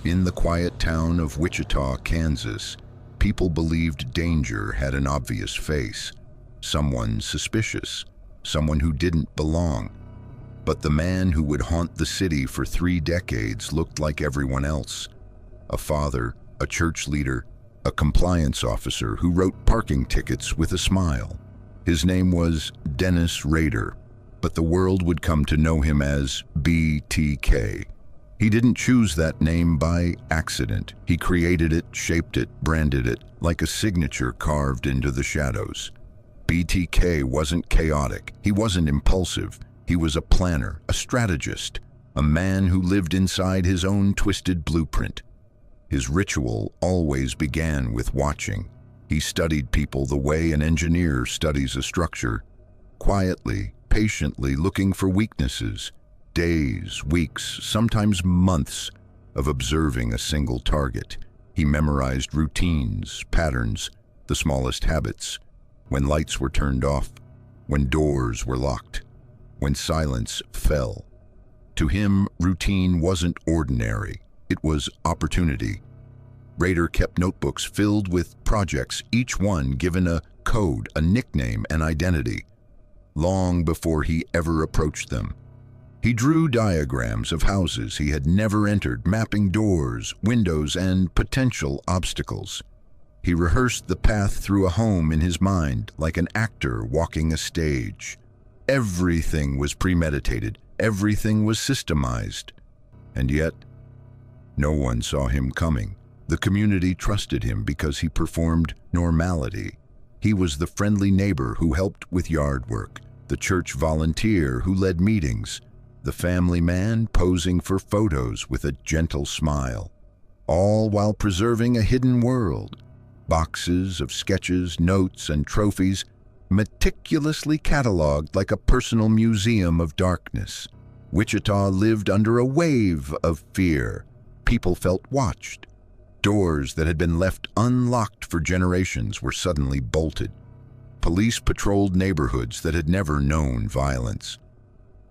In the quiet town of Wichita, Kansas, people believed danger had an obvious face, someone suspicious, someone who didn't belong. But the man who would haunt the city for 3 decades looked like everyone else. A father, a church leader, a compliance officer who wrote parking tickets with a smile. His name was Dennis Rader, but the world would come to know him as BTK. He didn't choose that name by accident. He created it, shaped it, branded it, like a signature carved into the shadows. BTK wasn't chaotic. He wasn't impulsive. He was a planner, a strategist, a man who lived inside his own twisted blueprint. His ritual always began with watching. He studied people the way an engineer studies a structure, quietly, patiently looking for weaknesses. Days, weeks, sometimes months of observing a single target. He memorized routines, patterns, the smallest habits. When lights were turned off, when doors were locked, when silence fell. To him, routine wasn't ordinary. It was opportunity. Rader kept notebooks filled with projects, each one given a code, a nickname, an identity, long before he ever approached them. He drew diagrams of houses he had never entered, mapping doors, windows, and potential obstacles. He rehearsed the path through a home in his mind, like an actor walking a stage. Everything was premeditated, everything was systemized. And yet, no one saw him coming. The community trusted him because he performed normality. He was the friendly neighbor who helped with yard work, the church volunteer who led meetings, the family man posing for photos with a gentle smile, all while preserving a hidden world. Boxes of sketches, notes, and trophies meticulously cataloged like a personal museum of darkness. Wichita lived under a wave of fear. People felt watched. Doors that had been left unlocked for generations were suddenly bolted. Police patrolled neighborhoods that had never known violence.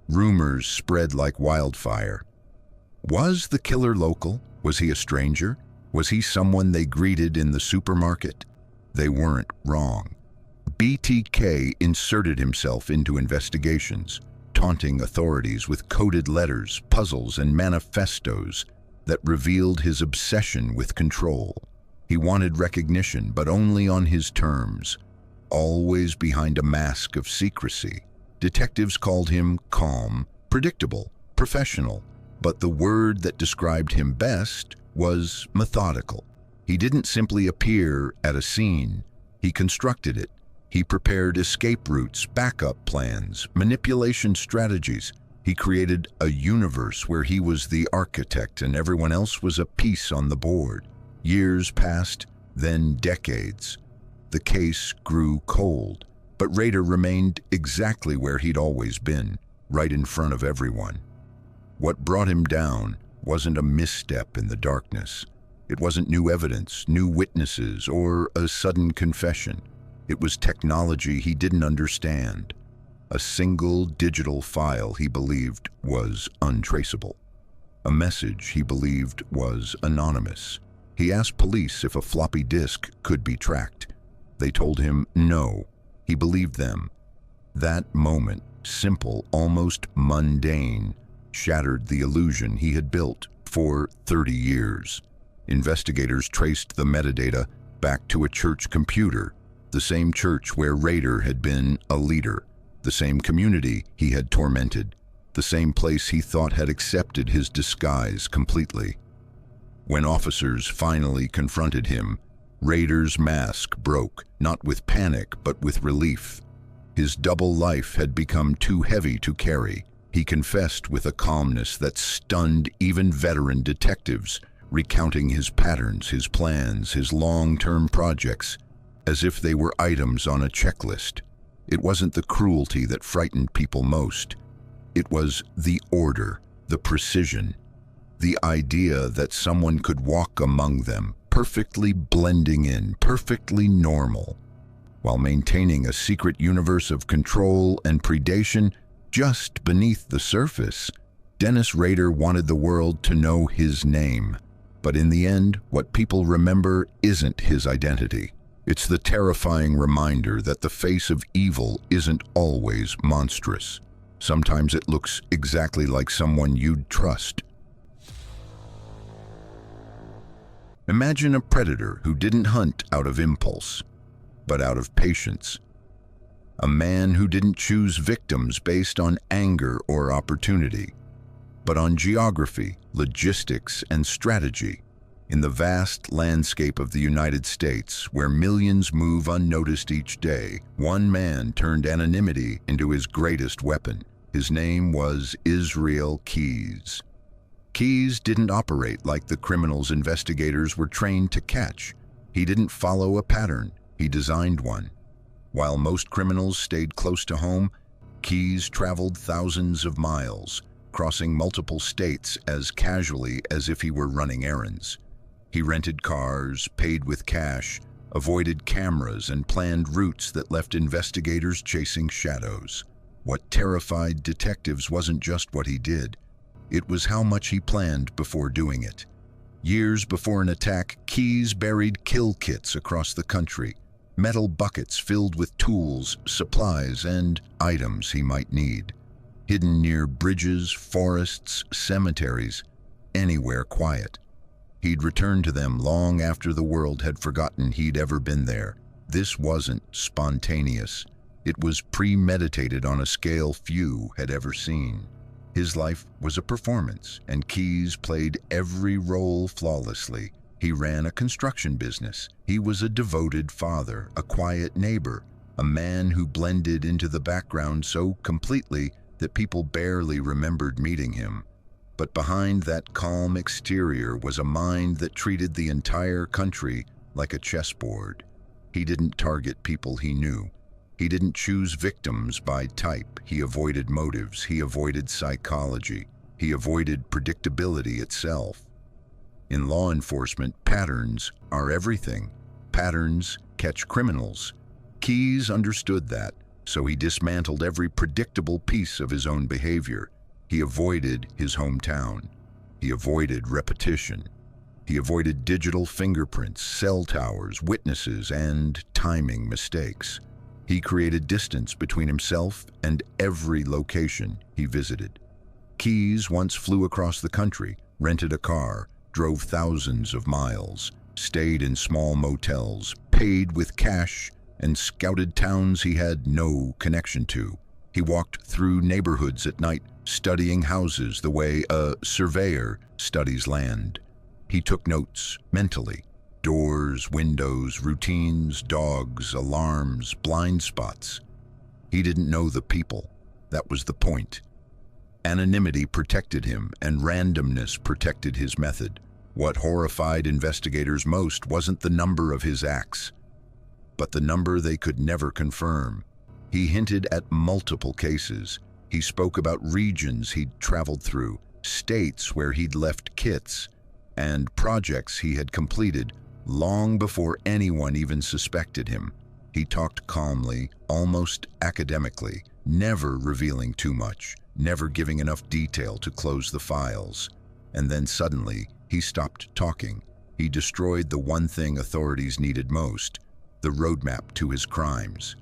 Rumors spread like wildfire. Was the killer local? Was he a stranger? Was he someone they greeted in the supermarket? They weren't wrong. BTK inserted himself into investigations, taunting authorities with coded letters, puzzles, and manifestos that revealed his obsession with control. He wanted recognition, but only on his terms, always behind a mask of secrecy. Detectives called him calm, predictable, professional, but the word that described him best was methodical. He didn't simply appear at a scene, he constructed it. He prepared escape routes, backup plans, manipulation strategies. He created a universe where he was the architect and everyone else was a piece on the board. Years passed, then decades. The case grew cold, but Rader remained exactly where he'd always been, right in front of everyone. What brought him down wasn't a misstep in the darkness. It wasn't new evidence, new witnesses, or a sudden confession. It was technology he didn't understand. A single digital file he believed was untraceable. A message he believed was anonymous. He asked police if a floppy disk could be tracked. They told him no. He believed them. That moment, simple, almost mundane, shattered the illusion he had built for 30 years. Investigators traced the metadata back to a church computer, the same church where Rader had been a leader, the same community he had tormented, the same place he thought had accepted his disguise completely. When officers finally confronted him, Rader's mask broke, not with panic, but with relief. His double life had become too heavy to carry. He confessed with a calmness that stunned even veteran detectives, recounting his patterns, his plans, his long-term projects, as if they were items on a checklist. It wasn't the cruelty that frightened people most. It was the order, the precision, the idea that someone could walk among them, perfectly blending in, perfectly normal, while maintaining a secret universe of control and predation just beneath the surface. Dennis Rader wanted the world to know his name, But in the end, what people remember isn't his identity. It's the terrifying reminder that the face of evil isn't always monstrous. Sometimes it looks exactly like someone you'd trust. Imagine a predator who didn't hunt out of impulse, but out of patience. A man who didn't choose victims based on anger or opportunity, but on geography, logistics, and strategy. In the vast landscape of the United States, where millions move unnoticed each day, one man turned anonymity into his greatest weapon. His name was Israel Keyes. Keyes didn't operate like the criminals investigators were trained to catch. He didn't follow a pattern, he designed one. While most criminals stayed close to home, Keyes traveled thousands of miles, crossing multiple states as casually as if he were running errands. He rented cars, paid with cash, avoided cameras, and planned routes that left investigators chasing shadows. What terrified detectives wasn't just what he did. It was how much he planned before doing it. Years before an attack, Keyes buried kill kits across the country, metal buckets filled with tools, supplies, and items he might need. Hidden near bridges, forests, cemeteries, anywhere quiet. He'd return to them long after the world had forgotten he'd ever been there. This wasn't spontaneous. It was premeditated on a scale few had ever seen. His life was a performance, and Keyes played every role flawlessly. He ran a construction business. He was a devoted father, a quiet neighbor, a man who blended into the background so completely that people barely remembered meeting him. But behind that calm exterior was a mind that treated the entire country like a chessboard. He didn't target people he knew. He didn't choose victims by type. He avoided motives. He avoided psychology. He avoided predictability itself. In law enforcement, patterns are everything. Patterns catch criminals. Keyes understood that, so he dismantled every predictable piece of his own behavior. He avoided his hometown. He avoided repetition. He avoided digital fingerprints, cell towers, witnesses, and timing mistakes. He created distance between himself and every location he visited. Keyes once flew across the country, rented a car, drove thousands of miles, stayed in small motels, paid with cash, and scouted towns he had no connection to. He walked through neighborhoods at night, studying houses the way a surveyor studies land. He took notes mentally. Doors, windows, routines, dogs, alarms, blind spots. He didn't know the people. That was the point. Anonymity protected him, and randomness protected his method. What horrified investigators most wasn't the number of his acts, but the number they could never confirm. He hinted at multiple cases. He spoke about regions he'd traveled through, states where he'd left kits, and projects he had completed long before anyone even suspected him. He talked calmly, almost academically, never revealing too much, never giving enough detail to close the files. And then suddenly, he stopped talking. He destroyed the one thing authorities needed most, the roadmap to his crimes.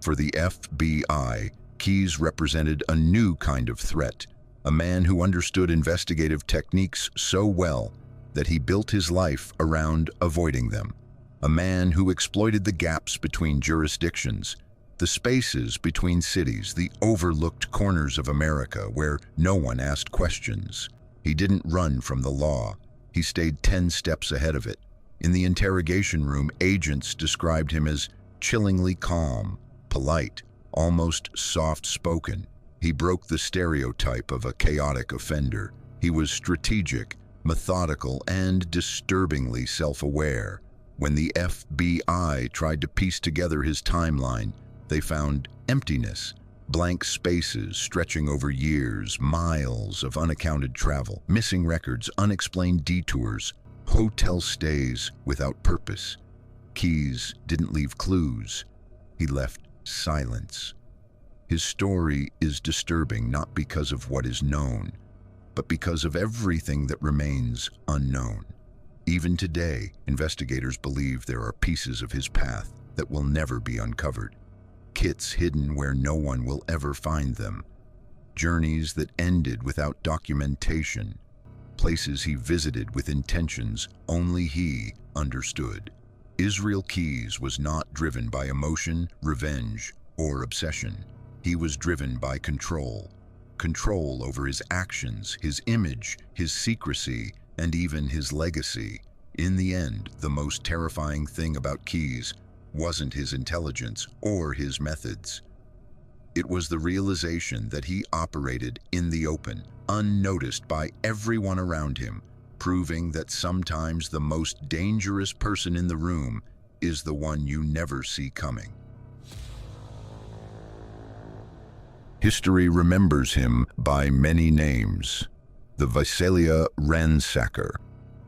For the FBI, Keyes represented a new kind of threat, a man who understood investigative techniques so well that he built his life around avoiding them. A man who exploited the gaps between jurisdictions, the spaces between cities, the overlooked corners of America where no one asked questions. He didn't run from the law. He stayed 10 steps ahead of it. In the interrogation room, agents described him as chillingly calm, polite, almost soft-spoken. He broke the stereotype of a chaotic offender. He was strategic, methodical, and disturbingly self-aware. When the FBI tried to piece together his timeline, they found emptiness, blank spaces stretching over years, miles of unaccounted travel, missing records, unexplained detours, hotel stays without purpose. Keyes didn't leave clues. He left silence. His story is disturbing not because of what is known, but because of everything that remains unknown. Even today, investigators believe there are pieces of his path that will never be uncovered. Kits hidden where no one will ever find them. Journeys that ended without documentation. Places he visited with intentions only he understood. Israel Keyes was not driven by emotion, revenge, or obsession. He was driven by control. Control over his actions, his image, his secrecy, and even his legacy. In the end, the most terrifying thing about Keyes wasn't his intelligence or his methods. It was the realization that he operated in the open, unnoticed by everyone around him, proving that sometimes the most dangerous person in the room is the one you never see coming. History remembers him by many names. The Visalia ransacker,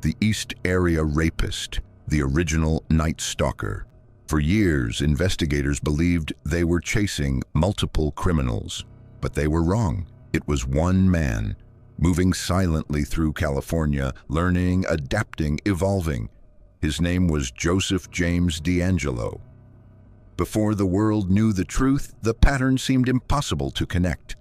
the East Area rapist, the original Night Stalker. For years, investigators believed they were chasing multiple criminals, but they were wrong. It was one man, moving silently through California, learning, adapting, evolving. His name was Joseph James DeAngelo. Before the world knew the truth, the pattern seemed impossible to connect.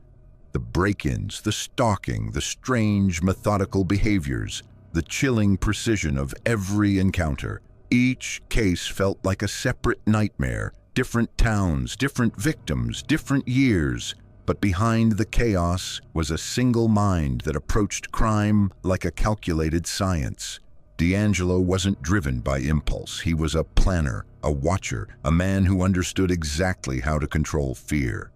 The break-ins, the stalking, the strange, methodical behaviors, the chilling precision of every encounter. Each case felt like a separate nightmare, different towns, different victims, different years. But behind the chaos was a single mind that approached crime like a calculated science. DeAngelo wasn't driven by impulse. He was a planner, a watcher, a man who understood exactly how to control fear.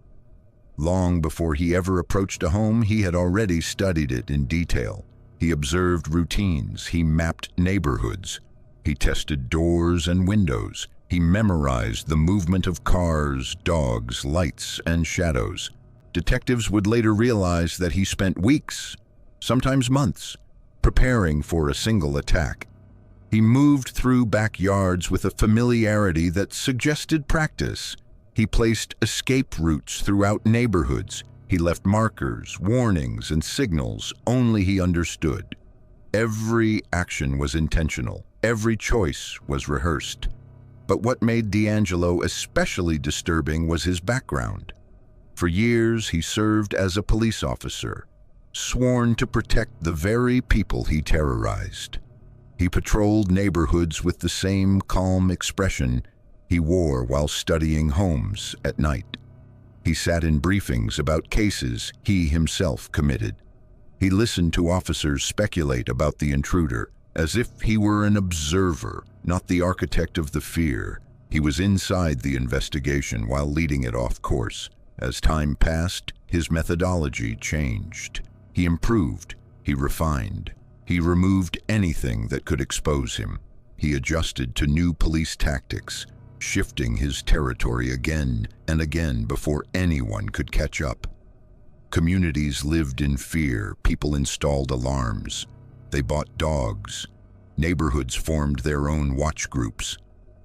Long before he ever approached a home, he had already studied it in detail. He observed routines, he mapped neighborhoods, he tested doors and windows, he memorized the movement of cars, dogs, lights, and shadows. Detectives would later realize that he spent weeks, sometimes months, preparing for a single attack. He moved through backyards with a familiarity that suggested practice. He placed escape routes throughout neighborhoods. He left markers, warnings, and signals only he understood. Every action was intentional. Every choice was rehearsed. But what made DeAngelo especially disturbing was his background. For years, he served as a police officer, sworn to protect the very people he terrorized. He patrolled neighborhoods with the same calm expression he wore while studying homes at night. He sat in briefings about cases he himself committed. He listened to officers speculate about the intruder, as if he were an observer, not the architect of the fear. He was inside the investigation while leading it off course. As time passed, his methodology changed. He improved, he refined, he removed anything that could expose him. He adjusted to new police tactics, shifting his territory again and again before anyone could catch up. Communities lived in fear, people installed alarms. They bought dogs. Neighborhoods formed their own watch groups.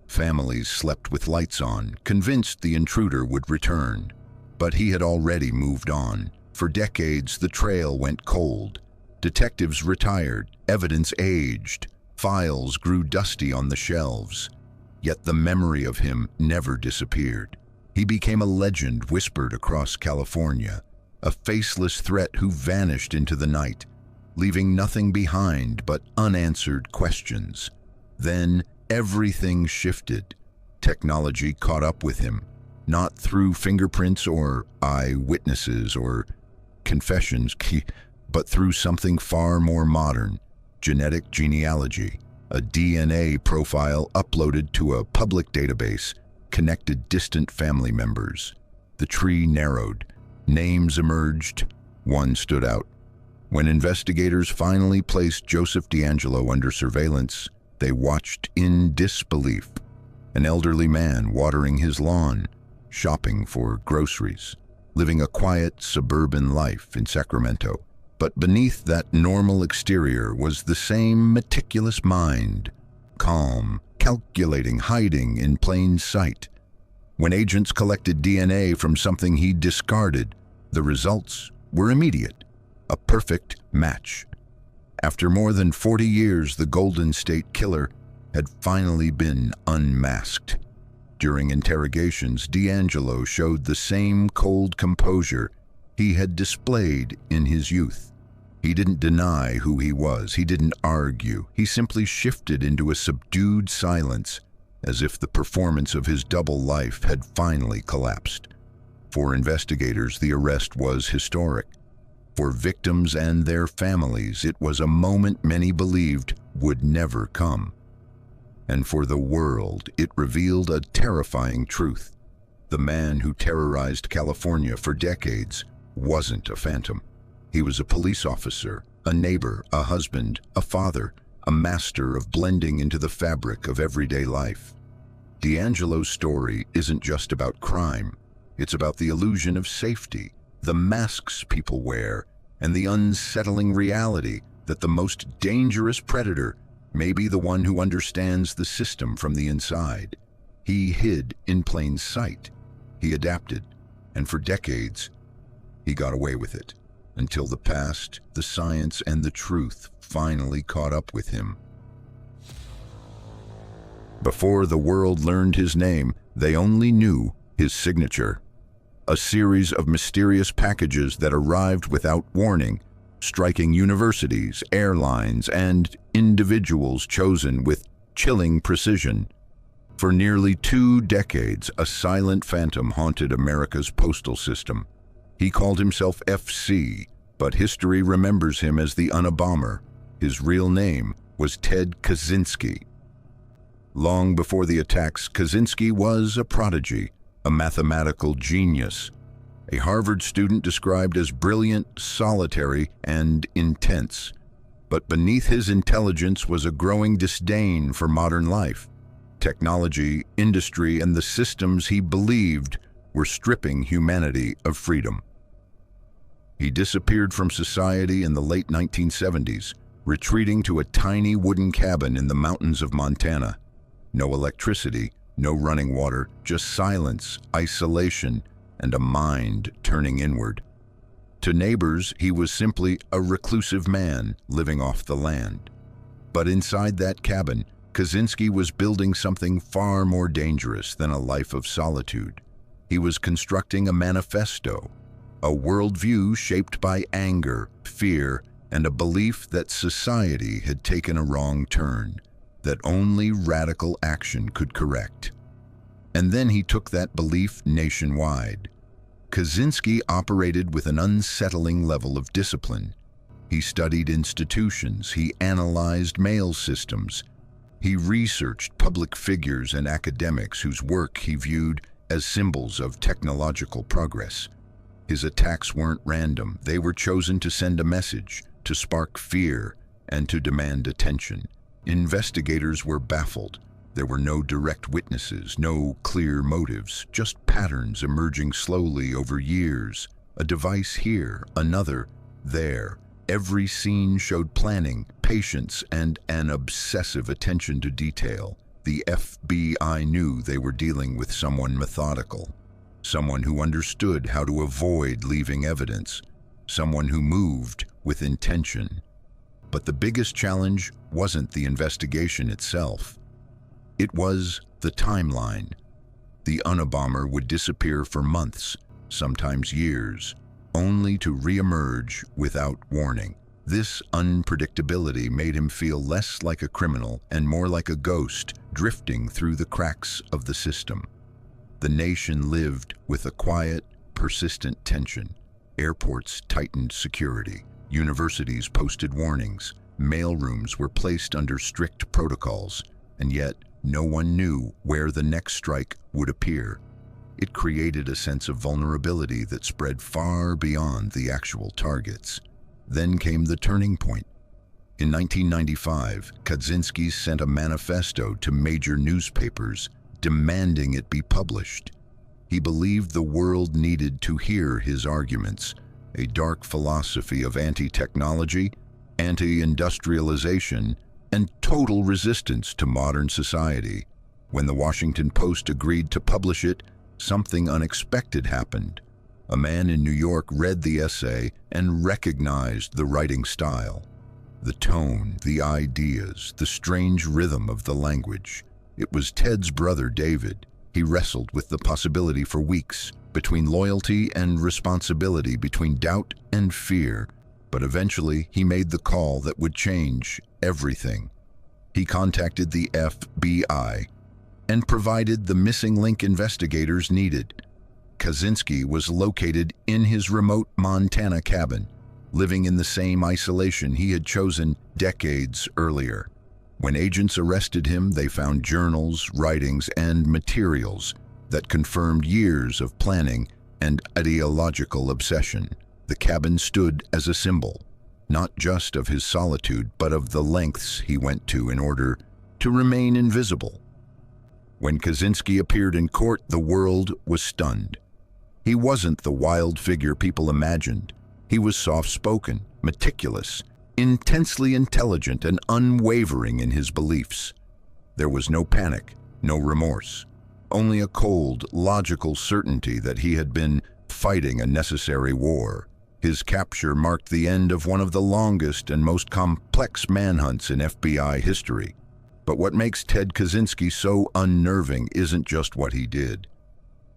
Families slept with lights on, convinced the intruder would return. But he had already moved on. For decades, the trail went cold. Detectives retired, evidence aged, files grew dusty on the shelves. Yet the memory of him never disappeared. He became a legend whispered across California, a faceless threat who vanished into the night, leaving nothing behind but unanswered questions. Then everything shifted. Technology caught up with him, not through fingerprints or eyewitnesses or confessions, but through something far more modern: genetic genealogy. A DNA profile uploaded to a public database connected distant family members. The tree narrowed. Names emerged. One stood out. When investigators finally placed Joseph DeAngelo under surveillance, they watched in disbelief. An elderly man watering his lawn, shopping for groceries, living a quiet suburban life in Sacramento. But beneath that normal exterior was the same meticulous mind, calm, calculating, hiding in plain sight. When agents collected DNA from something he'd discarded, the results were immediate: a perfect match. After more than 40 years, the Golden State Killer had finally been unmasked. During interrogations, D'Angelo showed the same cold composure he had displayed in his youth. He didn't deny who he was. He didn't argue. He simply shifted into a subdued silence, as if the performance of his double life had finally collapsed. For investigators, the arrest was historic. For victims and their families, it was a moment many believed would never come. And for the world, it revealed a terrifying truth. The man who terrorized California for decades wasn't a phantom. He was a police officer, a neighbor, a husband, a father, a master of blending into the fabric of everyday life. D'Angelo's story isn't just about crime. It's about the illusion of safety, the masks people wear, and the unsettling reality that the most dangerous predator may be the one who understands the system from the inside. He hid in plain sight. He adapted, and for decades, he got away with it, until the past, the science, and the truth finally caught up with him. Before the world learned his name, they only knew his signature. A series of mysterious packages that arrived without warning, striking universities, airlines, and individuals chosen with chilling precision. For nearly 2 decades, a silent phantom haunted America's postal system. He called himself FC, but history remembers him as the Unabomber. His real name was Ted Kaczynski. Long before the attacks, Kaczynski was a prodigy, a mathematical genius, a Harvard student described as brilliant, solitary, and intense. But beneath his intelligence was a growing disdain for modern life. Technology, industry, and the systems he believed were stripping humanity of freedom. He disappeared from society in the late 1970s, retreating to a tiny wooden cabin in the mountains of Montana. No electricity, no running water, just silence, isolation, and a mind turning inward. To neighbors, he was simply a reclusive man living off the land. But inside that cabin, Kaczynski was building something far more dangerous than a life of solitude. He was constructing a manifesto, a worldview shaped by anger, fear, and a belief that society had taken a wrong turn, that only radical action could correct. And then he took that belief nationwide. Kaczynski operated with an unsettling level of discipline. He studied institutions, he analyzed mail systems, he researched public figures and academics whose work he viewed as symbols of technological progress. His attacks weren't random. They were chosen to send a message, to spark fear, and to demand attention. Investigators were baffled. There were no direct witnesses, no clear motives, just patterns emerging slowly over years. A device here, another there. Every scene showed planning, patience, and an obsessive attention to detail. The FBI knew they were dealing with someone methodical, someone who understood how to avoid leaving evidence, someone who moved with intention. But the biggest challenge wasn't the investigation itself. It was the timeline. The Unabomber would disappear for months, sometimes years, only to reemerge without warning. This unpredictability made him feel less like a criminal and more like a ghost drifting through the cracks of the system. The nation lived with a quiet, persistent tension. Airports tightened security. Universities posted warnings. Mailrooms were placed under strict protocols, and yet no one knew where the next strike would appear. It created a sense of vulnerability that spread far beyond the actual targets. Then came the turning point. In 1995, Kaczynski sent a manifesto to major newspapers demanding it be published. He believed the world needed to hear his arguments, a dark philosophy of anti-technology, anti-industrialization, and total resistance to modern society. When the Washington Post agreed to publish it, something unexpected happened. A man in New York read the essay and recognized the writing style. The tone, the ideas, the strange rhythm of the language. It was Ted's brother, David. He wrestled with the possibility for weeks, between loyalty and responsibility, between doubt and fear. But eventually, he made the call that would change everything. He contacted the FBI and provided the missing link investigators needed. Kaczynski was located in his remote Montana cabin, living in the same isolation he had chosen decades earlier. When agents arrested him, they found journals, writings, and materials that confirmed years of planning and ideological obsession. The cabin stood as a symbol, not just of his solitude, but of the lengths he went to in order to remain invisible. When Kaczynski appeared in court, the world was stunned. He wasn't the wild figure people imagined. He was soft-spoken, meticulous, intensely intelligent, and unwavering in his beliefs. There was no panic, no remorse, only a cold, logical certainty that he had been fighting a necessary war. His capture marked the end of one of the longest and most complex manhunts in FBI history. But what makes Ted Kaczynski so unnerving isn't just what he did.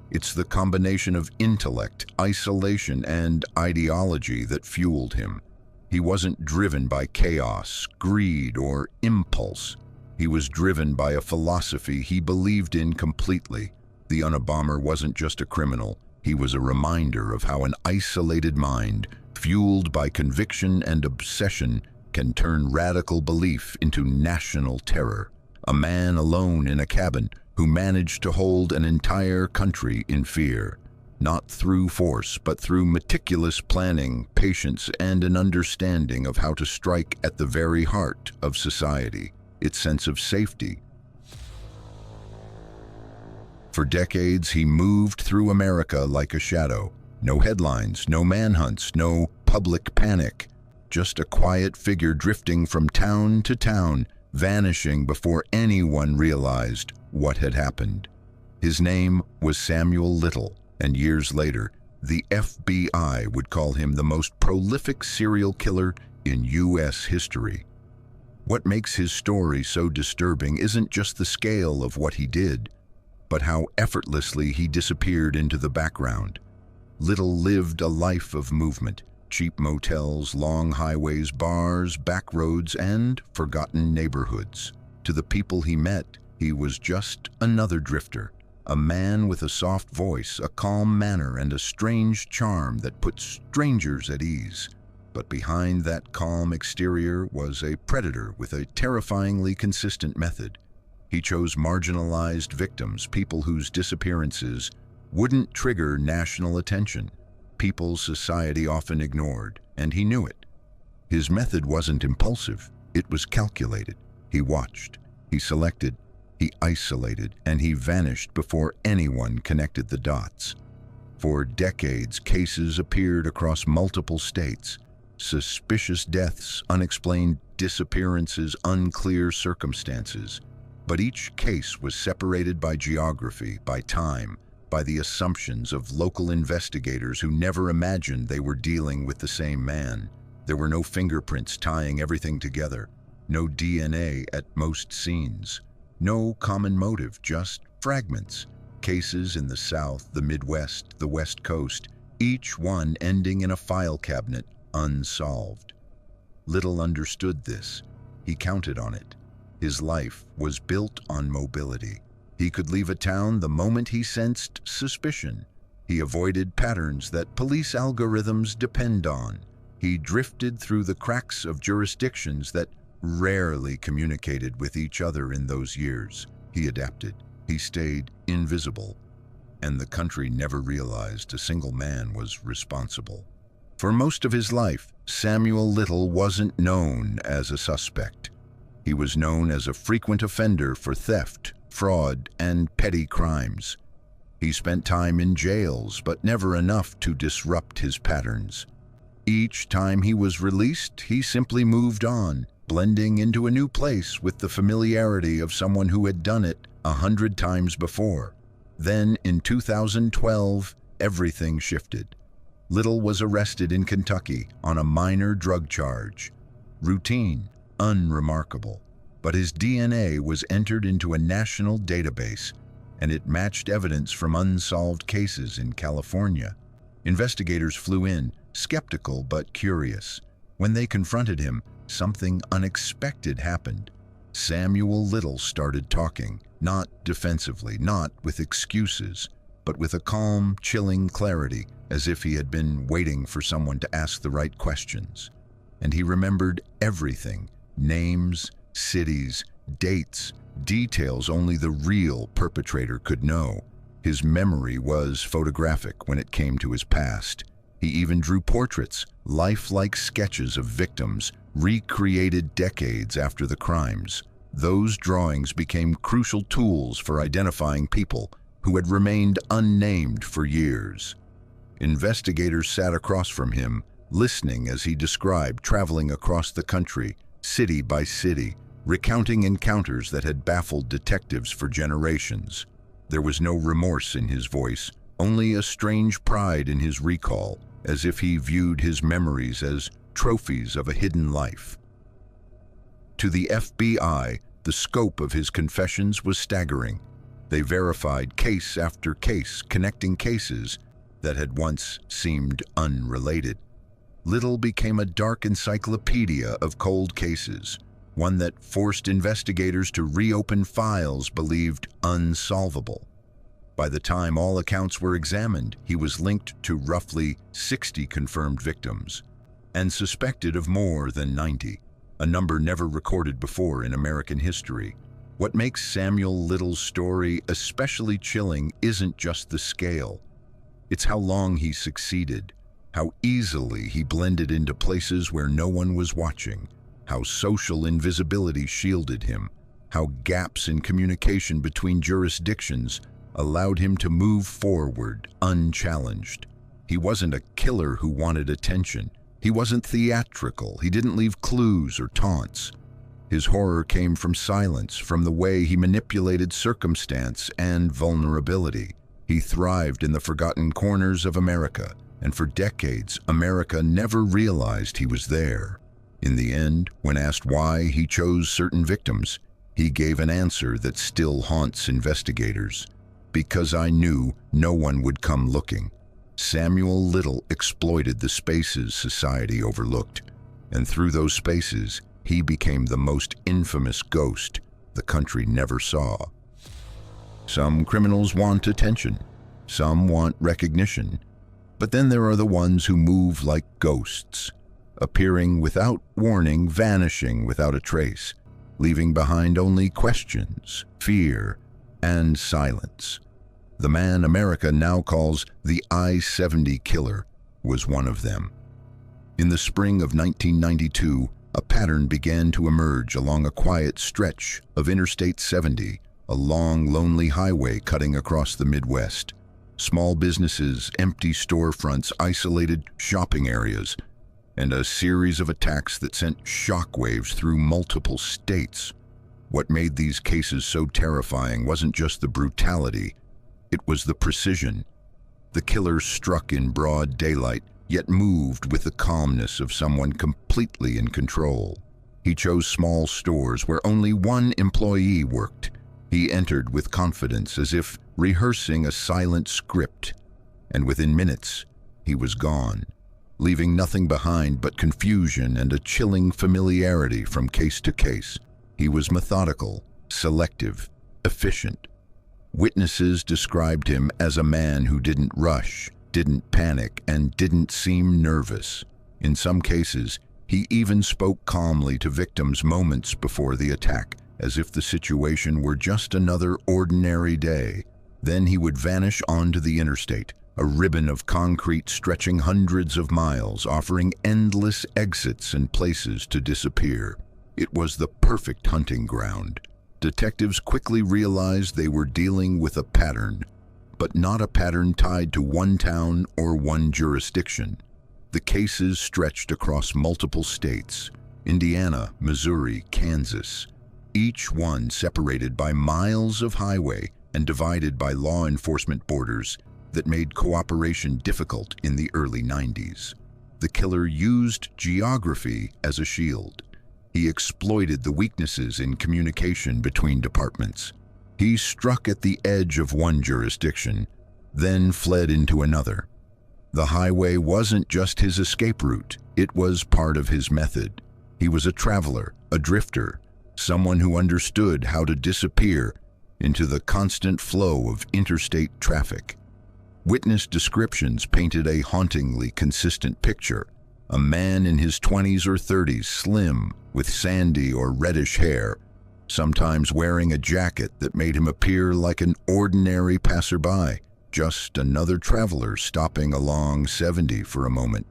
It's the combination of intellect, isolation, and ideology that fueled him. He wasn't driven by chaos, greed, or impulse. He was driven by a philosophy he believed in completely. The Unabomber wasn't just a criminal. He was a reminder of how an isolated mind, fueled by conviction and obsession, can turn radical belief into national terror. A man alone in a cabin who managed to hold an entire country in fear, not through force, but through meticulous planning, patience, and an understanding of how to strike at the very heart of society, its sense of safety. For decades, he moved through America like a shadow. No headlines, no manhunts, no public panic. Just a quiet figure drifting from town to town, vanishing before anyone realized what had happened. His name was Samuel Little, and years later, the FBI would call him the most prolific serial killer in U.S. history. What makes his story so disturbing isn't just the scale of what he did, but how effortlessly he disappeared into the background. Little lived a life of movement, cheap motels, long highways, bars, back roads, and forgotten neighborhoods. To the people he met, he was just another drifter, a man with a soft voice, a calm manner, and a strange charm that put strangers at ease. But behind that calm exterior was a predator with a terrifyingly consistent method. He chose marginalized victims, people whose disappearances wouldn't trigger national attention, people society often ignored, and he knew it. His method wasn't impulsive, it was calculated. He watched, he selected, he isolated, and he vanished before anyone connected the dots. For decades, cases appeared across multiple states. Suspicious deaths, unexplained disappearances, unclear circumstances. But each case was separated by geography, by time, by the assumptions of local investigators who never imagined they were dealing with the same man. There were no fingerprints tying everything together, no DNA at most scenes, no common motive, just fragments. Cases in the South, the Midwest, the West Coast, each one ending in a file cabinet, unsolved. Little understood this. He counted on it. His life was built on mobility. He could leave a town the moment he sensed suspicion. He avoided patterns that police algorithms depend on. He drifted through the cracks of jurisdictions that rarely communicated with each other in those years. He adapted. He stayed invisible. And the country never realized a single man was responsible. For most of his life, Samuel Little wasn't known as a suspect. He was known as a frequent offender for theft, fraud, and petty crimes. He spent time in jails, but never enough to disrupt his patterns. Each time he was released, he simply moved on, blending into a new place with the familiarity of someone who had done it 100 times before. Then, in 2012, everything shifted. Little was arrested in Kentucky on a minor drug charge. routine, unremarkable. But his DNA was entered into a national database, and it matched evidence from unsolved cases in California. Investigators flew in, skeptical but curious. When they confronted him, something unexpected happened. Samuel Little started talking, not defensively, not with excuses, but with a calm, chilling clarity, as if he had been waiting for someone to ask the right questions. And he remembered everything: names, cities, dates, details only the real perpetrator could know. His memory was photographic when it came to his past. He even drew portraits, lifelike sketches of victims, recreated decades after the crimes. Those drawings became crucial tools for identifying people who had remained unnamed for years. Investigators sat across from him, listening as he described traveling across the country, city by city, recounting encounters that had baffled detectives for generations. There was no remorse in his voice, only a strange pride in his recall, as if he viewed his memories as trophies of a hidden life. To the FBI, the scope of his confessions was staggering. They verified case after case, connecting cases that had once seemed unrelated. Little became a dark encyclopedia of cold cases, one that forced investigators to reopen files believed unsolvable. By the time all accounts were examined, he was linked to roughly 60 confirmed victims and suspected of more than 90, a number never recorded before in American history. What makes Samuel Little's story especially chilling isn't just the scale. It's how long he succeeded, how easily he blended into places where no one was watching, how social invisibility shielded him, how gaps in communication between jurisdictions allowed him to move forward unchallenged. He wasn't a killer who wanted attention. He wasn't theatrical. He didn't leave clues or taunts. His horror came from silence, from the way he manipulated circumstance and vulnerability. He thrived in the forgotten corners of America, and for decades, America never realized he was there. In the end, when asked why he chose certain victims, he gave an answer that still haunts investigators. Because I knew no one would come looking. Samuel Little exploited the spaces society overlooked, and through those spaces, he became the most infamous ghost the country never saw. Some criminals want attention, some want recognition, but then there are the ones who move like ghosts, appearing without warning, vanishing without a trace, leaving behind only questions, fear, and silence. The man America now calls the I-70 killer was one of them. In the spring of 1992, a pattern began to emerge along a quiet stretch of Interstate 70, a long, lonely highway cutting across the Midwest. Small businesses, empty storefronts, isolated shopping areas, and a series of attacks that sent shockwaves through multiple states. What made these cases so terrifying wasn't just the brutality, it was the precision. The killer struck in broad daylight, yet moved with the calmness of someone completely in control. He chose small stores where only one employee worked. He entered with confidence, as if rehearsing a silent script, and within minutes, he was gone, leaving nothing behind but confusion and a chilling familiarity from case to case. He was methodical, selective, efficient. Witnesses described him as a man who didn't rush, didn't panic, and didn't seem nervous. In some cases, he even spoke calmly to victims moments before the attack, as if the situation were just another ordinary day. Then he would vanish onto the interstate, a ribbon of concrete stretching hundreds of miles, offering endless exits and places to disappear. It was the perfect hunting ground. Detectives quickly realized they were dealing with a pattern, but not a pattern tied to one town or one jurisdiction. The cases stretched across multiple states: Indiana, Missouri, Kansas, each one separated by miles of highway and divided by law enforcement borders that made cooperation difficult in the early 90s. The killer used geography as a shield. He exploited the weaknesses in communication between departments. He struck at the edge of one jurisdiction, then fled into another. The highway wasn't just his escape route, it was part of his method. He was a traveler, a drifter, someone who understood how to disappear into the constant flow of interstate traffic. Witness descriptions painted a hauntingly consistent picture. A man in his 20s or 30s, slim, with sandy or reddish hair, sometimes wearing a jacket that made him appear like an ordinary passerby, just another traveler stopping along 70 for a moment.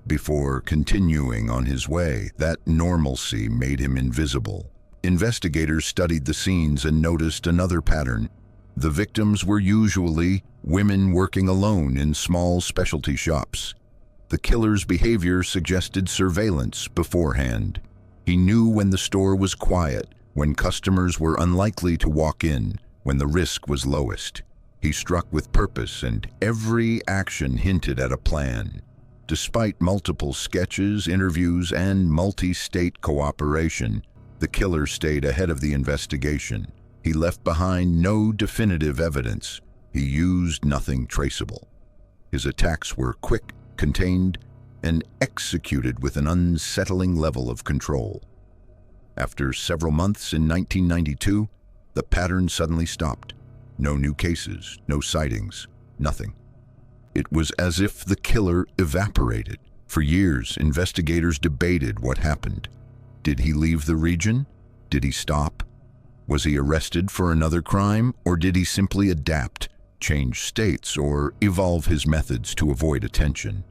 Before continuing on his way, that normalcy made him invisible. Investigators studied the scenes and noticed another pattern. The victims were usually women working alone in small specialty shops. The killer's behavior suggested surveillance beforehand. He knew when the store was quiet, when customers were unlikely to walk in, when the risk was lowest. He struck with purpose, and every action hinted at a plan. Despite multiple sketches, interviews, and multi-state cooperation, the killer stayed ahead of the investigation. He left behind no definitive evidence. He used nothing traceable. His attacks were quick, contained, and executed with an unsettling level of control. After several months in 1992, the pattern suddenly stopped. No new cases, no sightings, nothing. It was as if the killer evaporated. For years, investigators debated what happened. Did he leave the region? Did he stop? Was he arrested for another crime, or did he simply adapt, change states, or evolve his methods to avoid attention?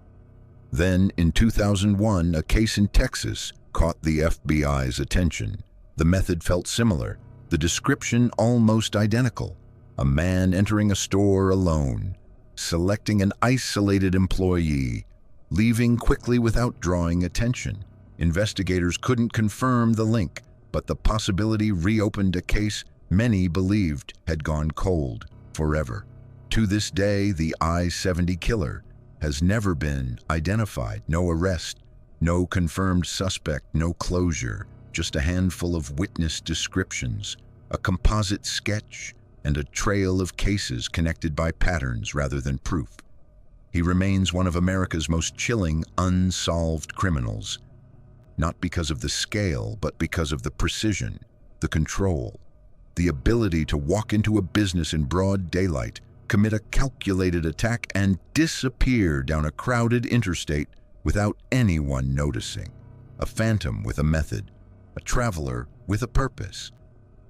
Then, in 2001, a case in Texas caught the FBI's attention. The method felt similar, the description almost identical. A man entering a store alone, selecting an isolated employee, leaving quickly without drawing attention. Investigators couldn't confirm the link, but the possibility reopened a case many believed had gone cold forever. To this day, the I-70 killer has never been identified. No arrest, no confirmed suspect, no closure, just a handful of witness descriptions, a composite sketch, and a trail of cases connected by patterns rather than proof. He remains one of America's most chilling, unsolved criminals, not because of the scale, but because of the precision, the control, the ability to walk into a business in broad daylight, commit a calculated attack, and disappear down a crowded interstate without anyone noticing. A phantom with a method, a traveler with a purpose,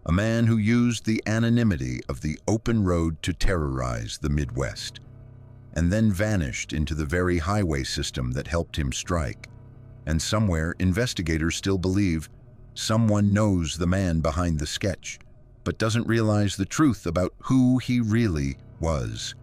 a man who used the anonymity of the open road to terrorize the Midwest, and then vanished into the very highway system that helped him strike. And somewhere, investigators still believe someone knows the man behind the sketch, but doesn't realize the truth about who he really was.